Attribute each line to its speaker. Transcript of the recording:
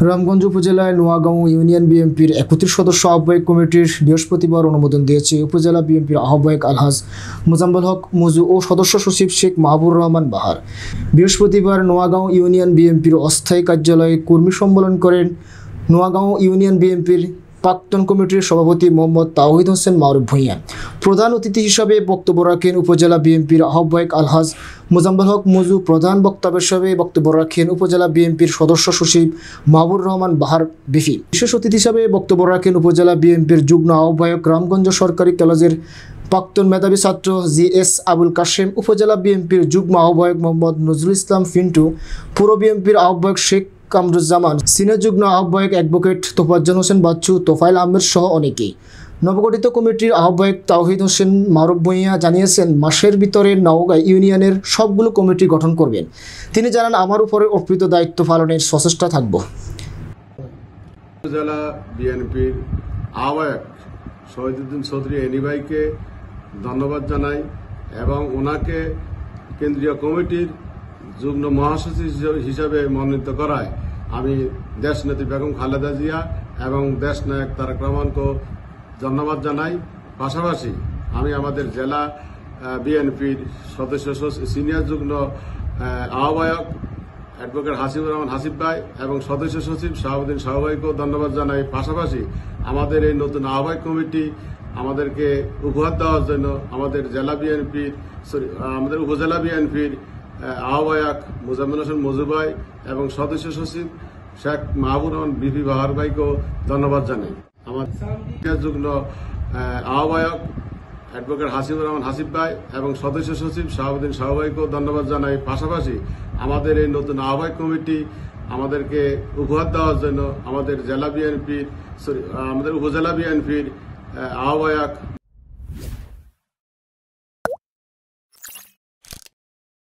Speaker 1: রামগঞ্জ উপজেলায় নোয়াগাঁও ইউনিয়ন বিএনপির ৩১ সদস্য আহ্বায়ক কমিটির বৃহস্পতিবার অনুমোদন দিয়েছে উপজেলা বিএনপির আহ্বায়ক আলহাজ মোজাম্মেল হক মজু ও সদস্য সচিব শেখ মাহবুর রহমান বাহার। বৃহস্পতিবার নোয়াগাঁও ইউনিয়ন বিএনপির অস্থায়ী কার্যালয়ে কর্মী সম্মেলন করেন নোয়াগাঁও ইউনিয়ন বিএনপির প্রাক্তন কমিটির সভাপতি মোহাম্মদ তাওহিদ হোসেন মারুফ ভূঁইয়া। প্রধান অতিথি হিসাবে বক্তব্য রাখেন উপজেলা বিএনপির আহ্বায়ক আলহাজ মোজাম্মেল হক মজু। প্রধান বক্তব্য হিসাবে বক্তব্য রাখেন উপজেলা বিএনপির সদস্য সচিব মাহবুর রহমান বাহার বিফি। বিশেষ অতিথি হিসাবে বক্তব্য রাখেন উপজেলা বিএনপির যুগ্ম আহ্বায়ক রামগঞ্জ সরকারি কলেজের প্রাক্তন মেধাবী ছাত্র জিএস আবুল কাশেম, উপজেলা বিএনপির যুগ্ম আহ্বায়ক মোহাম্মদ নজরুল ইসলাম ফিন্টু, পৌর বিএনপির আহ্বায়ক শেখ কামরুজ্জামান, সিনিয়র যুগ্ম আহ্বায়ক অ্যাডভোকেট তোফাজ্জল হোসেন বাচ্চু, তোফাইল আহমেদ সহ অনেকেই। নবগঠিত কমিটির আহ্বায়ক তাওহিদ হোসেন মারুফ ভূঁইয়া জানিয়েছেন, মাসের ভিতরে নওগাঁ ইউনিয়নের সবগুলো কমিটি গঠন করবেন। তিনি জানান, আমার উপরে অর্পিত দায়িত্ব পালনের সচেষ্ট থাকব।
Speaker 2: উপজেলা বিএনপির আহ্বায়ক শহীদুদ্দিন চৌধুরী এনি ভাইকে ধন্যবাদ জানাই এবং ওনাকে কেন্দ্রীয় কমিটির যুগ্ম মহাসচিব হিসাবে মনোনীত করায় আমি দেশনেত্রী বেগম খালেদা জিয়া এবং দেশনায়ক তারেক রহমানকে ধন্যবাদ জানাই। পাশাপাশি আমি আমাদের জেলা বিএনপির সদস্য সিনিয়র যুগ্ম আহ্বায়ক অ্যাডভোকেট হাসিবুর রহমান হাসিব ভাই এবং সদস্য সচিব শাহাবুদ্দিন শাহ ভাইকেও ধন্যবাদ জানাই। পাশাপাশি আমাদের এই নতুন আহ্বায়ক কমিটি আমাদেরকে উপহার দেওয়ার জন্য আমাদের উপজেলা বিএনপির আহ্বায়ক মোজাম্মেল হোসেন মজু ভাই এবং সদস্য সচিব শেখ মাহবুর রহমান বিপি বাহার ভাইকেও ধন্যবাদ জানাই। আমাদের যুগ্ম আহ্বায়ক অ্যাডভোকেট হাসিবুর রহমান হাসিব ভাই এবং সদস্য সচিব শাহাবুদ্দিন শাহ ভাইকেও ধন্যবাদ জানাই। পাশাপাশি আমাদের এই নতুন আহ্বায়ক কমিটি আমাদেরকে উপহার দেওয়ার জন্য আমাদের উপজেলা বিএনপির আহ্বায়ক